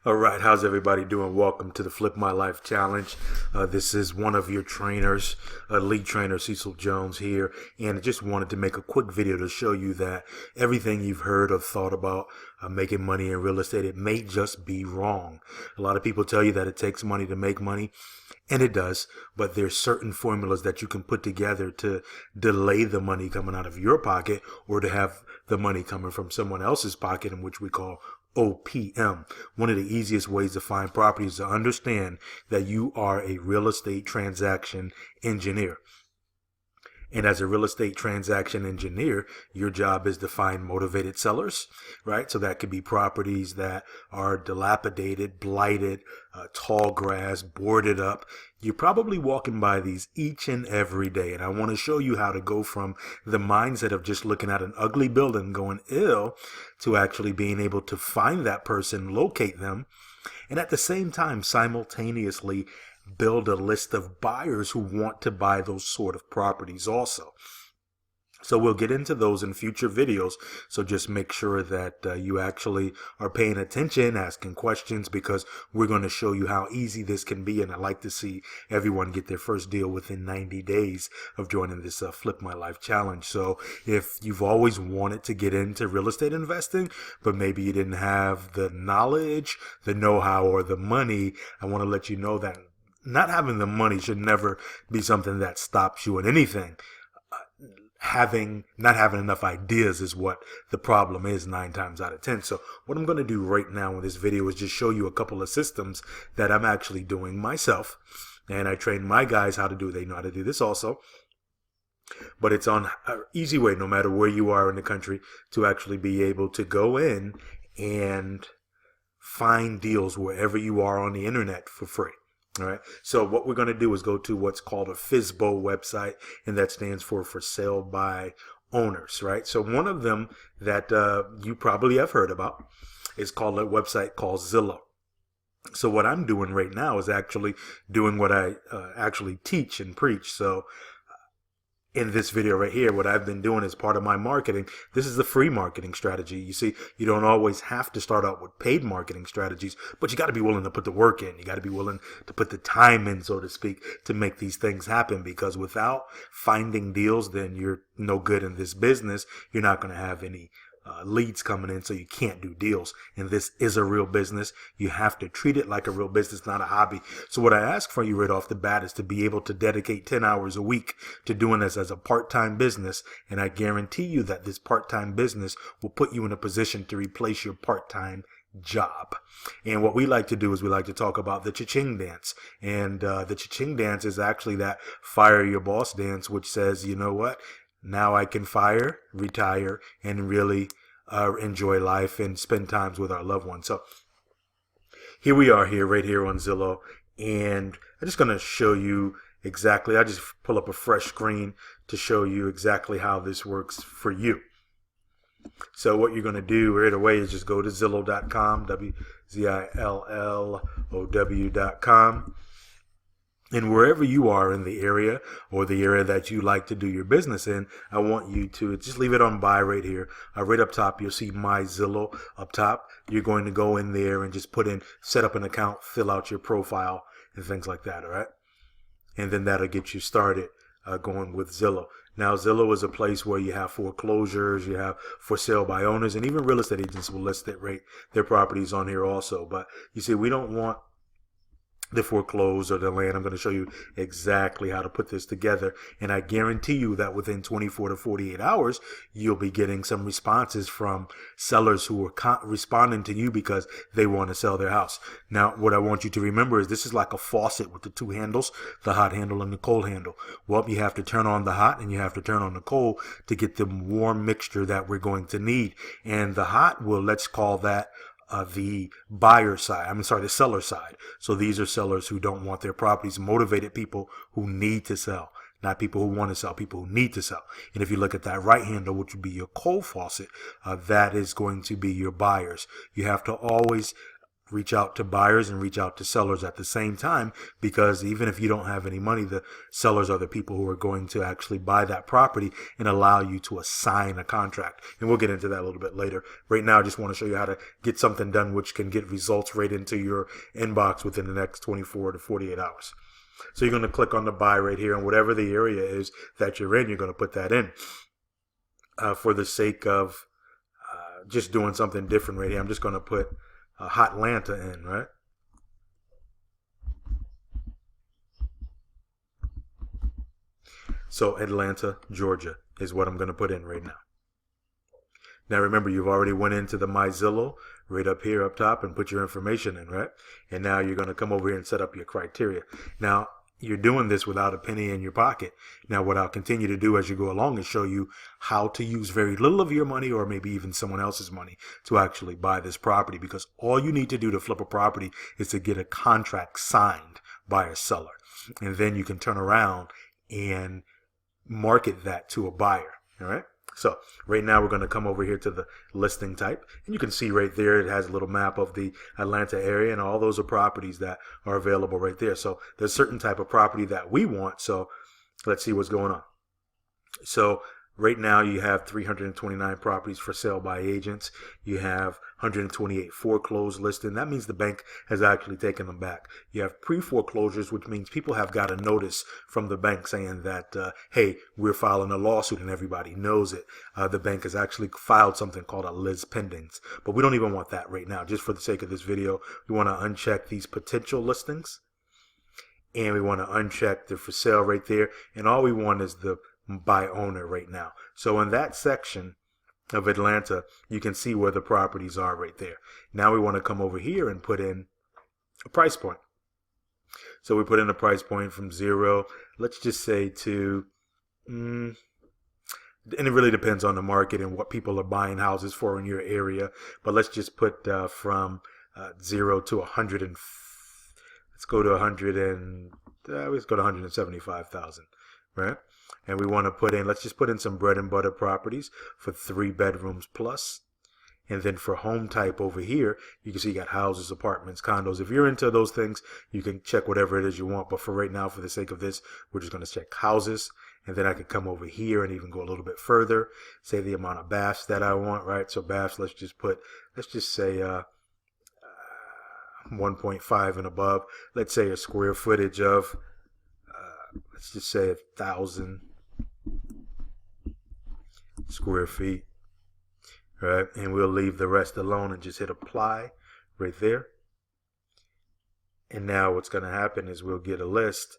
All right, how's everybody doing? Welcome to the Flip My Life Challenge. This is one of your trainers, lead trainer Cecil Jones here, and I just wanted to make a quick video to show you that everything you've heard or thought about making money in real estate, it may just be wrong. A lot of people tell you that it takes money to make money, and it does, but there's certain formulas that you can put together to delay the money coming out of your pocket or to have the money coming from someone else's pocket, in which we call OPM. One of the easiest ways to find property is to understand that you are a real estate transaction engineer. And as a real estate transaction engineer, your job is to find motivated sellers, right? So that could be properties that are dilapidated, blighted, tall grass, boarded up. You're probably walking by these each and every day. And I want to show you how to go from the mindset of just looking at an ugly building going ill to actually being able to find that person, locate them, and at the same time simultaneously build a list of buyers who want to buy those sort of properties also. So we'll get into those in future videos. So just make sure that you actually are paying attention, asking questions, because we're going to show you how easy this can be. And I like to see everyone get their first deal within 90 days of joining this Flip My Life Challenge. So if you've always wanted to get into real estate investing, but maybe you didn't have the knowledge, the know-how, or the money, I want to let you know that not having the money should never be something that stops you in anything. Not having enough ideas is what the problem is 9 times out of 10. So what I'm going to do right now in this video is just show you a couple of systems that I'm actually doing myself. And I train my guys how to do it. They know how to do this also. But it's on an easy way, no matter where you are in the country, to actually be able to go in and find deals wherever you are on the internet for free. All right. So what we're going to do is go to what's called a FSBO website, and that stands for sale by owners. Right. So one of them that you probably have heard about is called a website called Zillow. So what I'm doing right now is actually doing what I actually teach and preach. So in this video right here, what I've been doing as part of my marketing, this is the free marketing strategy. You see, you don't always have to start out with paid marketing strategies, but you got to be willing to put the work in. You got to be willing to put the time in, so to speak, to make these things happen, because without finding deals, then you're no good in this business. You're not going to have any leads coming in, so you can't do deals. And this is a real business. You have to treat it like a real business, not a hobby. So what I ask for you right off the bat is to be able to dedicate 10 hours a week to doing this as a part-time business. And I guarantee you that this part-time business will put you in a position to replace your part-time job. And what we like to do is we like to talk about the cha-ching dance. And the cha-ching dance is actually that fire your boss dance, which says, you know what? Now I can fire, retire, and really enjoy life and spend times with our loved ones. So here we are right here on Zillow. And I'm just going to show you exactly. I just pull up a fresh screen to show you exactly how this works for you. So what you're going to do right away is just go to Zillow.com, Zillow.com. And wherever you are in the area or the area that you like to do your business in, I want you to just leave it on buy right here. Right up top, you'll see My Zillow up top. You're going to go in there and just set up an account, fill out your profile and things like that, all right? And then that'll get you started going with Zillow. Now, Zillow is a place where you have foreclosures, you have for sale by owners, and even real estate agents will list their properties on here also. But you see, we don't want the foreclosed or the land. I'm going to show you exactly how to put this together. And I guarantee you that within 24 to 48 hours, you'll be getting some responses from sellers who are responding to you because they want to sell their house. Now, what I want you to remember is this is like a faucet with the 2 handles, the hot handle and the cold handle. Well, you have to turn on the hot and you have to turn on the cold to get the warm mixture that we're going to need. And the hot, well, let's call that the buyer side, the seller side. So these are sellers who don't want their properties, motivated people who need to sell, not people who want to sell, people who need to sell. And if you look at that right handle, which would be your cold faucet, that is going to be your buyers. You have to always reach out to buyers and reach out to sellers at the same time, because even if you don't have any money, the sellers are the people who are going to actually buy that property and allow you to assign a contract. And we'll get into that a little bit later. Right now, I just want to show you how to get something done which can get results right into your inbox within the next 24 to 48 hours. So you're going to click on the buy right here, and whatever the area is that you're in, you're going to put that in. For the sake of just doing something different right here, I'm just going to put Hotlanta in, right? So Atlanta, Georgia is what I'm going to put in right now. Now remember, you've already went into the My Zillow right up here up top and put your information in, right? And now you're going to come over here and set up your criteria. Now you're doing this without a penny in your pocket. Now what I'll continue to do as you go along is show you how to use very little of your money, or maybe even someone else's money, to actually buy this property, because all you need to do to flip a property is to get a contract signed by a seller. And then you can turn around and market that to a buyer. All right. So right now we're going to come over here to the listing type, and you can see right there it has a little map of the Atlanta area, and all those are properties that are available right there. So there's a certain type of property that we want. So let's see what's going on. So right now you have 329 properties for sale by agents. You have 128 foreclosed listed. That means the bank has actually taken them back. You have pre-foreclosures, which means people have got a notice from the bank saying that, hey, we're filing a lawsuit, and everybody knows it. The bank has actually filed something called a lis pendens, but we don't even want that right now. Just for the sake of this video, we want to uncheck these potential listings, and we want to uncheck the for sale right there, and all we want is the by owner right now. So in that section of Atlanta, you can see where the properties are right there. Now we want to come over here and put in a price point. So we put in a price point from 0, let's just say, to, and it really depends on the market and what people are buying houses for in your area. But let's just put from 0 to 100, and let's go to 100, and let's go to 175,000, right? And we want to put in, let's just put in some bread and butter properties for 3 bedrooms plus. And then for home type over here, you can see you got houses, apartments, condos. If you're into those things, you can check whatever it is you want. But for right now, for the sake of this, we're just going to check houses. And then I could come over here and even go a little bit further, say the amount of baths that I want, right? So baths, let's just say 1.5 and above. Let's say a square footage of, let's just say 1,000 square feet, right? And we'll leave the rest alone and just hit apply right there. And now what's going to happen is we'll get a list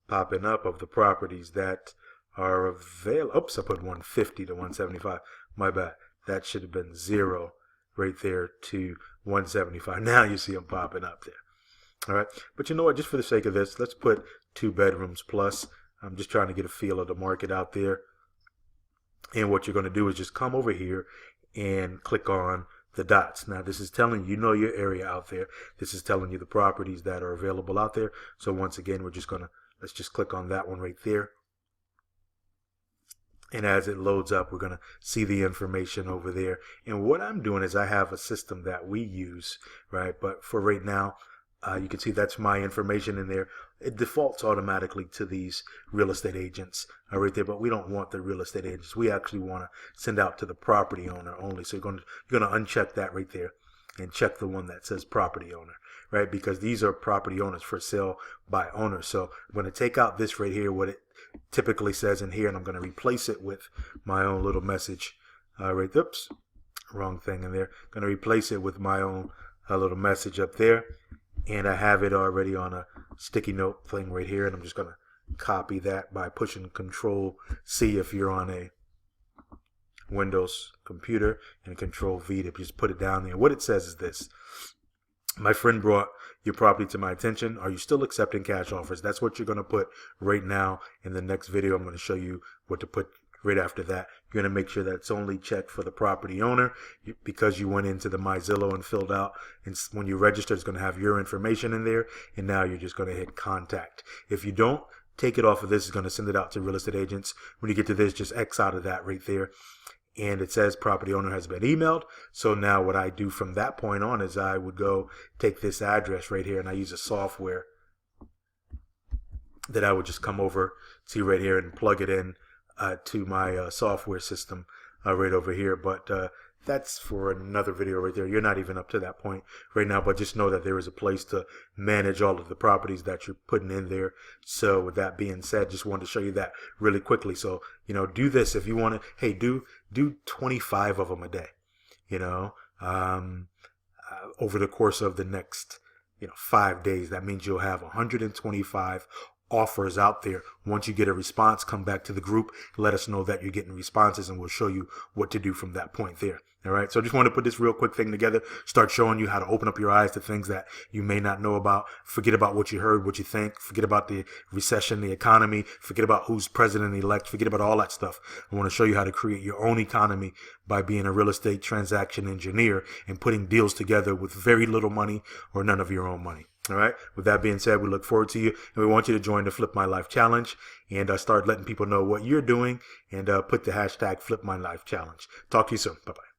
popping up of the properties that are available. Oops, I put 150 to 175. My bad. That should have been 0 right there to 175. Now you see them popping up there. All right. But you know what? Just for the sake of this, let's put 2 bedrooms plus. I'm just trying to get a feel of the market out there. And what you're going to do is just come over here and click on the dots. Now this is telling you know your area out there. This is telling you the properties that are available out there. So once again, we're just going to, let's just click on that one right there. And as it loads up, we're going to see the information over there. And what I'm doing is I have a system that we use, right? But for right now, you can see that's my information in there. It defaults automatically to these real estate agents right there, but we don't want the real estate agents. We actually want to send out to the property owner only. So you're going to uncheck that right there and check the one that says property owner, right? Because these are property owners for sale by owner. So I'm going to take out this right here, what it typically says in here, and I'm going to replace it with my own little message right there. Oops, wrong thing in there. I'm going to replace it with my own little message up there. And I have it already on a sticky note thing right here. And I'm just going to copy that by pushing Control C if you're on a Windows computer, and Control V to just put it down there. What it says is this: my friend brought your property to my attention. Are you still accepting cash offers? That's what you're going to put right now. In the next video, I'm going to show you what to put right after that. You're going to make sure that it's only checked for the property owner, because you went into the My Zillow and filled out, and when you register, it's going to have your information in there, and now you're just going to hit contact. If you don't take it off of this, it's going to send it out to real estate agents. When you get to this, just X out of that right there, and it says property owner has been emailed. So now what I do from that point on is I would go take this address right here, and I use a software that I would just come over, see right here, and plug it in to my software system right over here. But that's for another video right there. You're not even up to that point right now, but just know that there is a place to manage all of the properties that you're putting in there. So with that being said, just wanted to show you that really quickly. So, do this if you want to. Hey, do 25 of them a day, over the course of the next 5 days. That means you'll have 125 offers out there. Once you get a response, come back to the group, let us know that you're getting responses, and we'll show you what to do from that point there. All right, so I just want to put this real quick thing together, start showing you how to open up your eyes to things that you may not know about. Forget about what you heard, what you think. Forget about the recession, the economy. Forget about who's president-elect. Forget about all that stuff. I want to show you how to create your own economy by being a real estate transaction engineer and putting deals together with very little money or none of your own money. All right. With that being said, we look forward to you, and we want you to join the Flip My Life Challenge and start letting people know what you're doing, and put the hashtag Flip My Life Challenge. Talk to you soon. Bye-bye.